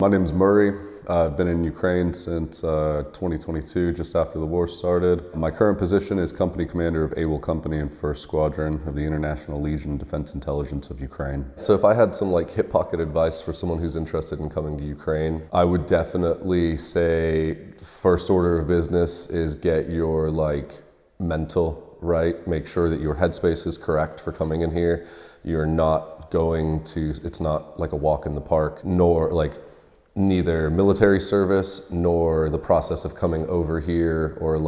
My name's Murray. I've been in Ukraine since 2022, just after the war started. My current position is Company Commander of AWOL Company and 1st Squadron of the International Legion Defense Intelligence of Ukraine. So if I had some hip pocket advice for someone who's interested in coming to Ukraine, I would definitely say first order of business is get your mental right. Make sure that your headspace is correct for coming in here. You're not going to, it's not like a walk in the park, nor neither military service nor the process of coming over here or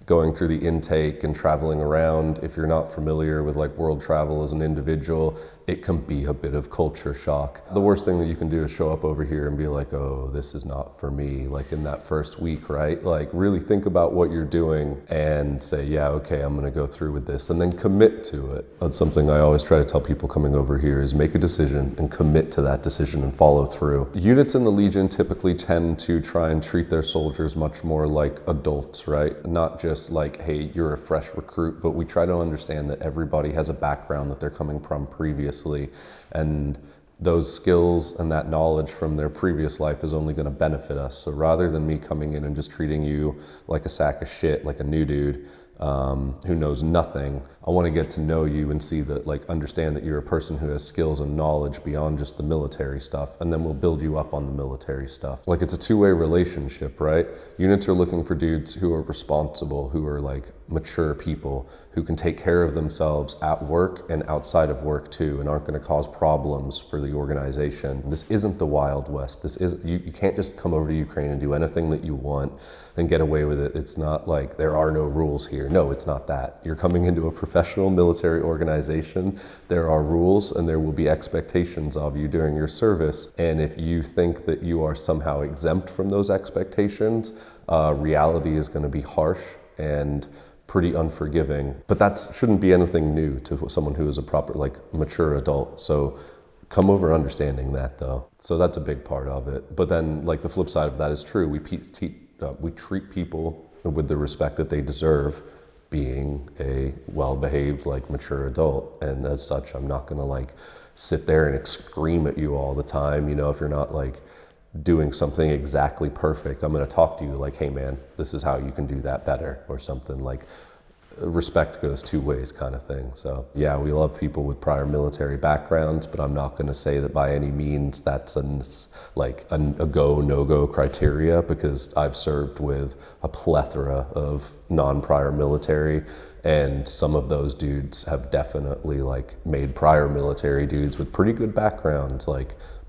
going through the intake and traveling around. If you're not familiar with world travel as an individual, it can be a bit of culture shock. The worst thing that you can do is show up over here and be like, oh, this is not for me. In that first week, right? Really think about what you're doing and say, yeah, okay, I'm gonna go through with this, and then commit to it. That's something I always try to tell people coming over here is make a decision and commit to that decision and follow through. Units in the Legion typically tend to try and treat their soldiers much more like adults, right? Not just hey, you're a fresh recruit, but we try to understand that everybody has a background that they're coming from previously, and those skills and that knowledge from their previous life is only going to benefit us. So rather than me coming in and just treating you like a sack of shit, like a new dude who knows nothing, I want to get to know you and see that, understand that you're a person who has skills and knowledge beyond just the military stuff, and then we'll build you up on the military stuff. It's a two-way relationship, right? Units are looking for dudes who are responsible, who are mature people, who can take care of themselves at work and outside of work too, and aren't going to cause problems for the organization. This isn't the Wild West. This is, you can't just come over to Ukraine and do anything that you want and get away with it. It's not like there are no rules here. No, it's not that. You're coming into a professional military organization. There are rules and there will be expectations of you during your service. And if you think that you are somehow exempt from those expectations, reality is going to be harsh and pretty unforgiving. But that shouldn't be anything new to someone who is a proper, mature adult. So come over understanding that though. So that's a big part of it. But then the flip side of that is true. We treat people with the respect that they deserve, being a well-behaved, mature adult. And as such, I'm not gonna sit there and scream at you all the time. If you're not doing something exactly perfect, I'm gonna talk to you hey man, this is how you can do that better, or something. Respect goes two ways kind of thing. So yeah, we love people with prior military backgrounds, but I'm not going to say that by any means that's a go, no-go criteria, because I've served with a plethora of non-prior military, and some of those dudes have definitely made prior military dudes with pretty good backgrounds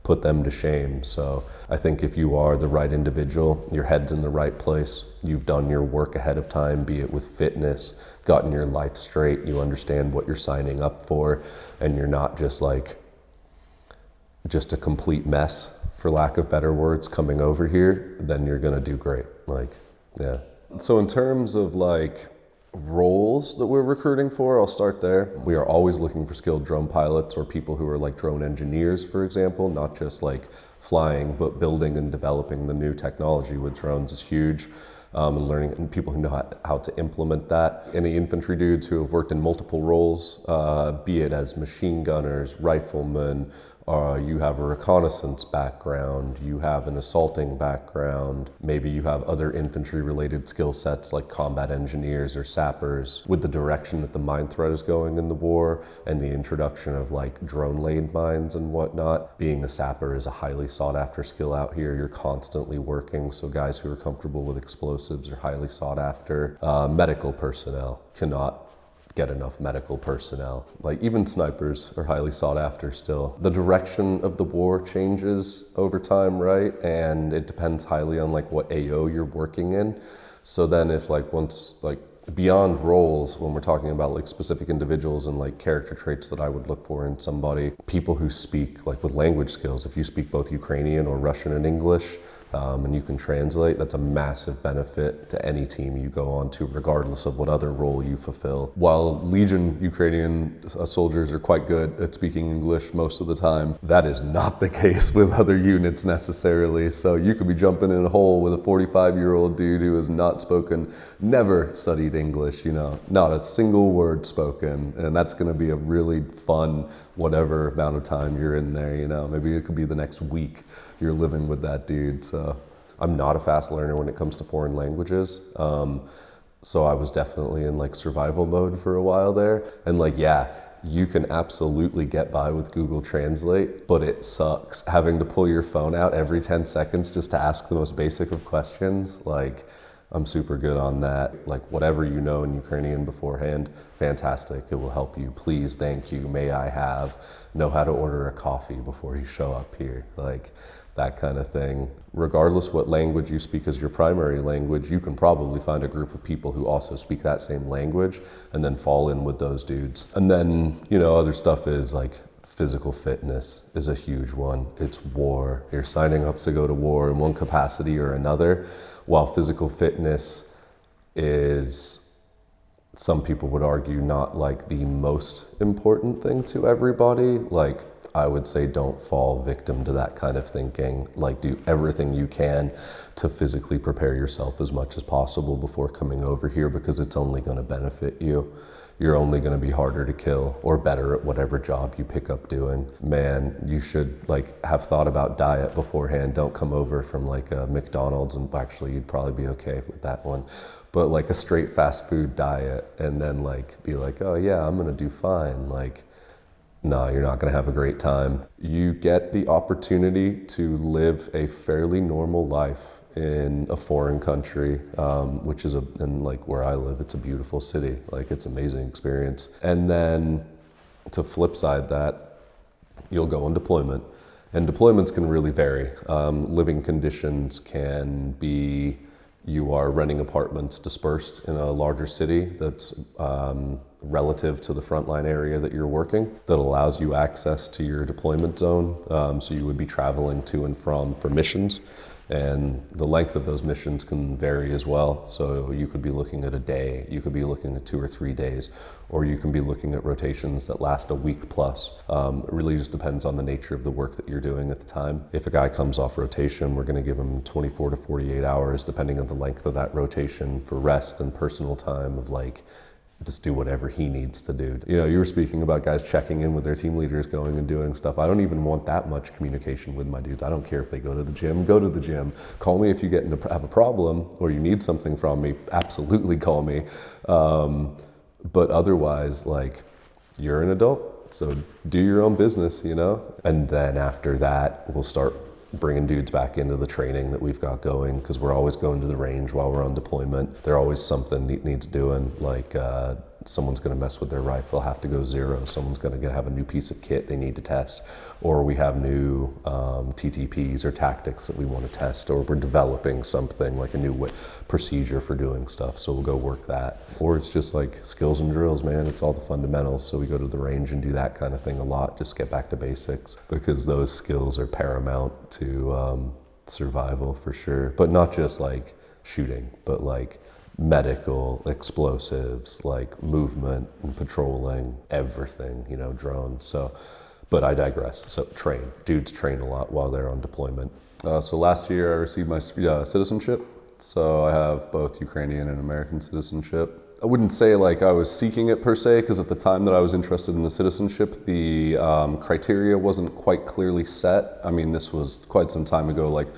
put them to shame. So I think if you are the right individual, your head's in the right place, you've done your work ahead of time, be it with fitness, gotten your life straight, you understand what you're signing up for, and you're not just just a complete mess, for lack of better words, coming over here, then you're gonna do great. Yeah. So in terms of roles that we're recruiting for, I'll start there. We are always looking for skilled drone pilots or people who are drone engineers, for example, not just flying, but building and developing the new technology with drones is huge. And learning, and people who know how to implement that. Any infantry dudes who have worked in multiple roles, be it as machine gunners, riflemen, you have a reconnaissance background, you have an assaulting background, maybe you have other infantry related skill sets like combat engineers or sappers. With the direction that the mine threat is going in the war and the introduction of drone laid mines and whatnot, being a sapper is a highly sought after skill out here. You're constantly working, so guys who are comfortable with explosives are highly sought after. Medical personnel cannot get enough medical personnel. Even snipers are highly sought after still. The direction of the war changes over time, right? And it depends highly on what AO you're working in. So then if beyond roles, when we're talking about specific individuals and character traits that I would look for in somebody, people who speak with language skills. If you speak both Ukrainian or Russian and English, and you can translate, that's a massive benefit to any team you go on to, regardless of what other role you fulfill. While Legion Ukrainian soldiers are quite good at speaking English most of the time, that is not the case with other units necessarily. So you could be jumping in a hole with a 45-year-old dude who has not spoken, never studied English, you know, not a single word spoken. And that's going to be a really fun, whatever amount of time you're in there, you know, maybe it could be the next week you're living with that dude. So I'm not a fast learner when it comes to foreign languages. So I was definitely in like survival mode for a while there. And like, yeah, you can absolutely get by with Google Translate, but it sucks having to pull your phone out every 10 seconds just to ask the most basic of questions. Like, I'm super good on that. Like, whatever you know in Ukrainian beforehand, fantastic. It will help you. Please, thank you, may I have, know how to order a coffee before you show up here. Like, that kind of thing. Regardless what language you speak as your primary language, you can probably find a group of people who also speak that same language and then fall in with those dudes. And then, you know, other stuff is like physical fitness is a huge one. It's war. You're signing up to go to war in one capacity or another, while physical fitness is, some people would argue, not like the most important thing to everybody. Like, I would say don't fall victim to that kind of thinking. Like, do everything you can to physically prepare yourself as much as possible before coming over here, because it's only going to benefit you. You're only going to be harder to kill or better at whatever job you pick up doing. Man, you should like have thought about diet beforehand. Don't come over from like a McDonald's, and actually you'd probably be okay with that one, but like a straight fast food diet and then like be like, oh yeah, I'm going to do fine. Like, no, you're not going to have a great time. You get the opportunity to live a fairly normal life in a foreign country, which is and like where I live, it's a beautiful city. Like, it's an amazing experience. And then to flip side that, you'll go on deployment. And deployments can really vary. Living conditions can be, you are renting apartments dispersed in a larger city that's relative to the frontline area that you're working, that allows you access to your deployment zone. So you would be traveling to and from for missions, and the length of those missions can vary as well. So you could be looking at a day, you could be looking at 2 or 3 days, or you can be looking at rotations that last a week plus. It really just depends on the nature of the work that you're doing at the time. If a guy comes off rotation, we're going to give him 24 to 48 hours, depending on the length of that rotation, for rest and personal time of like, just do whatever he needs to do. You know, you were speaking about guys checking in with their team leaders, going and doing stuff. I don't even want that much communication with my dudes. I don't care if they go to the gym, go to the gym. Call me if you have a problem or you need something from me, absolutely call me. But otherwise, like, you're an adult, so do your own business, you know? And then after that, we'll start bringing dudes back into the training that we've got going, because we're always going to the range while we're on deployment. There's always something needs doing, like someone's going to mess with their rifle, have to go zero. Someone's going to have a new piece of kit they need to test, or we have new TTPs or tactics that we want to test, or we're developing something like a new procedure for doing stuff. So we'll go work that. Or it's just like skills and drills, man. It's all the fundamentals. So we go to the range and do that kind of thing a lot. Just get back to basics, because those skills are paramount to survival for sure. But not just like shooting, but like medical, explosives, like movement and patrolling, everything, you know, drones. So, but I digress. So train. Dudes train a lot while they're on deployment. So last year I received my citizenship. So I have both Ukrainian and American citizenship. I wouldn't say like I was seeking it per se, because at the time that I was interested in the citizenship, the criteria wasn't quite clearly set. I mean, this was quite some time ago, like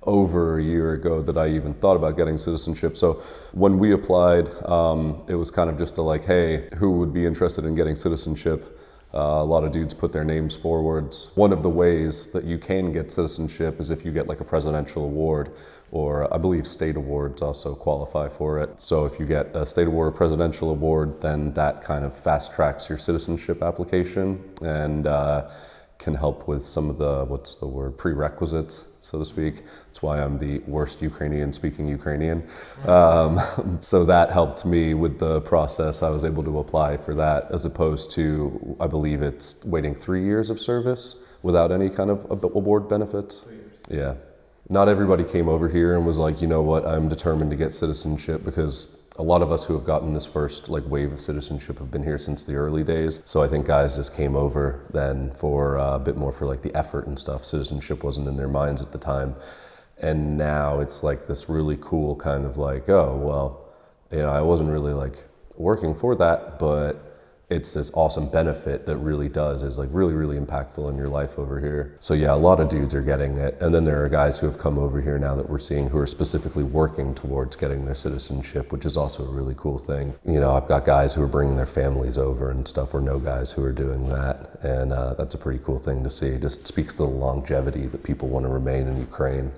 over a year ago, that I even thought about getting citizenship. So when we applied, it was kind of just a like, hey, who would be interested in getting citizenship? A lot of dudes put their names forwards. One of the ways that you can get citizenship is if you get like a presidential award, or I believe state awards also qualify for it. So if you get a state award or presidential award, then that kind of fast tracks your citizenship application and can help with some of the, prerequisites, so to speak. That's why I'm the worst Ukrainian speaking Ukrainian. So that helped me with the process. I was able to apply for that, as opposed to, I believe it's waiting 3 years of service without any kind of award benefits. 3 years. Yeah. Not everybody came over here and was like, you know what, I'm determined to get citizenship, because a lot of us who have gotten this first like wave of citizenship have been here since the early days. So I think guys just came over then for a bit more for like the effort and stuff. Citizenship wasn't in their minds at the time. And now it's like this really cool kind of like, oh, well, I wasn't really like working for that, but it's this awesome benefit that really is like really impactful in your life over here. So yeah, a lot of dudes are getting it. And then there are guys who have come over here now that we're seeing who are specifically working towards getting their citizenship, which is also a really cool thing. I've got guys who are bringing their families over and stuff, or know guys who are doing that. And that's a pretty cool thing to see. It just speaks to the longevity that people want to remain in Ukraine.